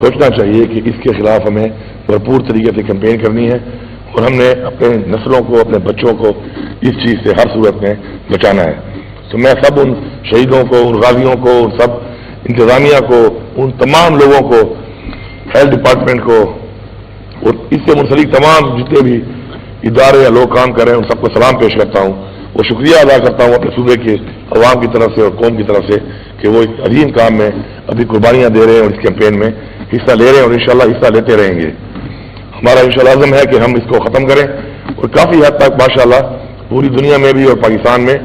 सोचना चाहिए कि इसके खिलाफ हमें भरपूर तरीके से कैंपेन करनी है और हमने अपने नस्लों को, अपने बच्चों को इस चीज़ से हर सूरत में बचाना है। तो मैं सब उन शहीदों को, उन गाजियों को, उन सब इंतज़ामिया को, उन तमाम लोगों को, हेल्थ डिपार्टमेंट को और इससे मुंसलिक तमाम जितने भी इदारे या लोग काम कर रहे हैं उन सबको सलाम पेश करता हूँ और शुक्रिया अदा करता हूँ अपने सूबे के अवाम की तरफ से और कौम की तरफ से कि वो इस अजीम काम में अभी कुर्बानियाँ दे रहे हैं और इस कैंपेन में हिस्सा ले रहे हैं और इंशाल्लाह हिस्सा लेते रहेंगे। हमारा इंशाल्लाह अज़म है कि हम इसको ख़त्म करें और काफ़ी हद तक माशाल्लाह पूरी दुनिया में भी और पाकिस्तान में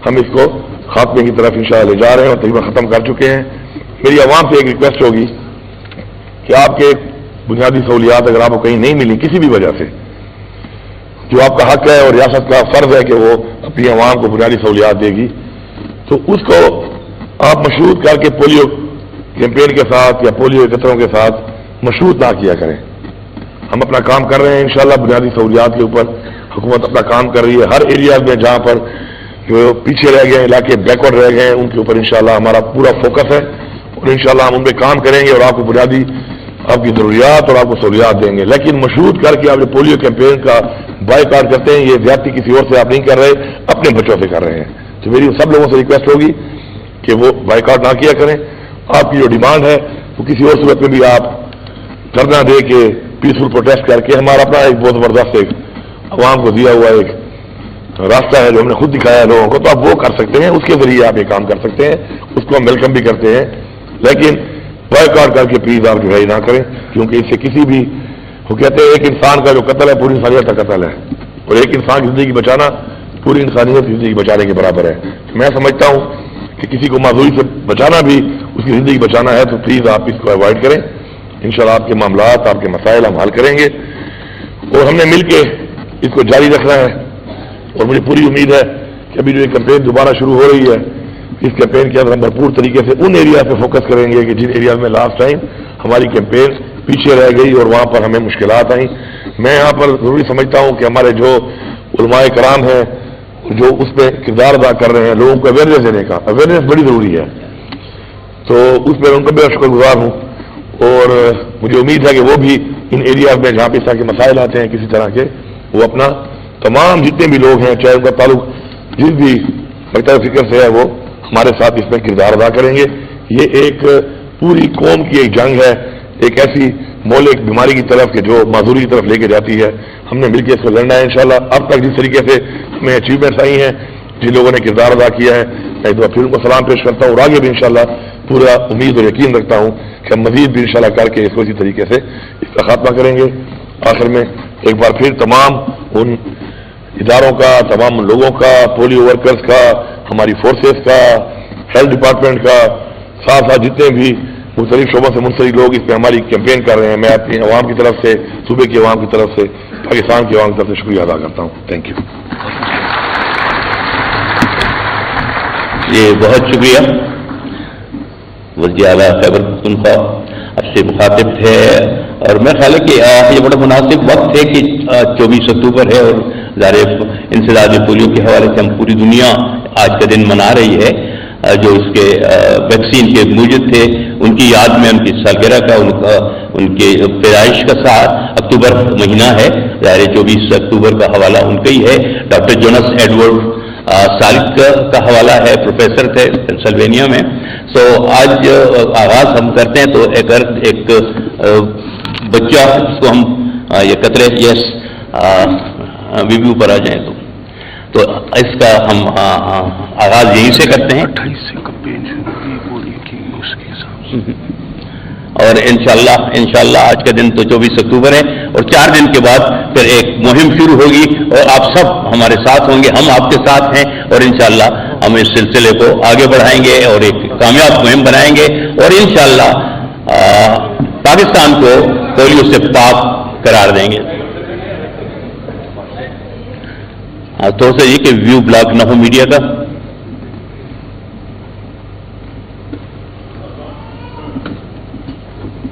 हम इसको खात्मे की तरफ इंशाल्लाह ले जा रहे हैं और तकरीबन ख़त्म कर चुके हैं। मेरी आवाम से एक रिक्वेस्ट होगी कि आपके बुनियादी सहूलियात अगर आपको कहीं नहीं मिली किसी भी वजह से, जो आपका हक है और रियासत का फर्ज है कि वो अपनी आवाम को बुनियादी सहूलियात देगी, तो उसको आप मशरूत करके पोलियो कैंपेन के साथ या पोलियो एकत्रों के साथ मशरूत ना किया करें। हम अपना काम कर रहे हैं इंशाल्लाह बुनियादी सहूलियात के ऊपर हुकूमत अपना काम कर रही है। हर एरिया में जहाँ पर जो पीछे रह गए इलाके बैकवर्ड रह गए उनके ऊपर इंशाल्लाह हमारा पूरा फोकस है और इंशाल्लाह हम उन पर काम करेंगे और आपको बुनियादी आपकी जरूरियात और आपको सहूलियात देंगे। लेकिन मशरूत करके आप जो पोलियो कैंपेन का बायकॉट करते हैं, ये ज्यादती किसी और से आप नहीं कर रहे, अपने बच्चों से कर रहे हैं। तो मेरी सब लोगों से रिक्वेस्ट होगी कि वो बायकॉट ना किया करें। आपकी जो डिमांड है वो किसी और सूरत में भी आप धरना दे के पीसफुल प्रोटेस्ट करके, हमारा अपना एक बहुत जबरदस्त एक अवाम को दिया हुआ एक रास्ता है जो हमने खुद दिखाया है लोगों को, तो आप वो कर सकते हैं, उसके जरिए आप ये काम कर सकते हैं, उसको हम वेलकम भी करते हैं। लेकिन बायकॉट करके प्लीज आप जुड़ाई ना करें, क्योंकि इससे किसी भी, वो कहते हैं एक इंसान का जो कत्ल है पूरी इंसानियत का कत्ल है और एक इंसान की जिंदगी बचाना पूरी इंसानियत की जिंदगी बचाने के बराबर है। मैं समझता हूँ कि किसी को माजूरी से बचाना भी उसकी जिंदगी बचाना है, तो प्लीज आप इसको अवॉइड करें। इंशाल्लाह आपके मामलात, आपके मसाइल हम हल करेंगे और हमने मिलके इसको जारी रखना है। और मुझे पूरी उम्मीद है कि अभी जो ये कैंपेन दोबारा शुरू हो रही है, इस कैंपेन के अंदर हम भरपूर तरीके से उन एरिया पे फोकस करेंगे कि जिन एरिया में लास्ट टाइम हमारी कैंपेन पीछे रह गई और वहाँ पर हमें मुश्किलात आई। मैं यहाँ पर जरूरी समझता हूँ कि हमारे जो उलमाए कराम हैं जो उस पर किरदार अदा कर रहे हैं, लोगों को अवेयरनेस देने का, अवेयरनेस बड़ी ज़रूरी है, तो उस पर उनका भी शुक्रगुजार हूँ। और मुझे उम्मीद है कि वो भी इन एरियाज में जहाँ पे इस तरह के मसाइल आते हैं किसी तरह के, वो अपना तमाम जितने भी लोग हैं, चाहे उनका ताल्लुक जिस भी मकतब फिक्र से है, वो हमारे साथ इसमें किरदार अदा करेंगे। ये एक पूरी कौम की एक जंग है, एक ऐसी मौलिक बीमारी की तरफ के जो माजूरी की तरफ लेके जाती है। हमने मिलकर इसको लड़ना है इंशाल्लाह। अब तक जिस तरीके से हमें अचीवमेंट्स आई हैं, जिन लोगों ने किरदार अदा किया है, मैं एक बार फिर उनको सलाम पेश करता हूँ और आगे भी इंशाल्लाह पूरा उम्मीद और यकीन रखता हूँ कि हम मजीद भी इंशाल्लाह करके इसको इसी तरीके से इसका खात्मा करेंगे। आखिर में एक बार फिर तमाम उन इदारों का, तमाम लोगों का, पोलियो वर्कर्स का, हमारी फोर्सेस का, हेल्थ डिपार्टमेंट का, साथ साथ जितने भी मुख्तलिफ शोबों से मुंसलिक लोग इस पर हमारी कैंपेन कर रहे हैं, मैं अपनी अवाम की तरफ से, सूबे की अवाम की तरफ से, पाकिस्तान की अवाम की तरफ से शुक्रिया अदा करता हूँ। Thank you. ये बहुत शुक्रिया। वज़ीर आला खैबर पख्तूनख्वा आपसे मुखातिब थे और मैं ख्याल है कि ये बड़ा मुनासिब वक्त है कि 24 अक्टूबर है और ज़ाहिर इंसदाद पोलियो के हवाले से हम पूरी दुनिया आज का दिन मना रही है। जो इसके वैक्सीन के मूजद थे उनकी याद में उनकी सालगिरह का, उनके पैदाइश का 7 अक्टूबर महीना है, ज़ाहिर 24 अक्टूबर का हवाला उनका ही है। डॉक्टर जोनास एडवर्ड सालिक का हवाला है, प्रोफेसर थे पेंसिल्वेनिया में। सो आज आगाज हम करते हैं, तो एक बच्चा जिसको हम ये कतरे यस वीडियो पर आ जाए तो इसका हम आगाज यहीं से करते हैं। 28 से कैंपेन शुरू हुई पोलियो की, उसके हिसाब से। और इंशाल्लाह आज का दिन तो 24 अक्टूबर है और 4 दिन के बाद फिर एक मुहिम शुरू होगी और आप सब हमारे साथ होंगे, हम आपके साथ हैं और इंशाल्लाह हम इस सिलसिले को आगे बढ़ाएंगे और एक कामयाब मुहिम बनाएंगे और इंशाल्लाह पाकिस्तान को पोलियो से पाक करार देंगे। तो से ये कि व्यू ब्लॉग नहो मीडिया का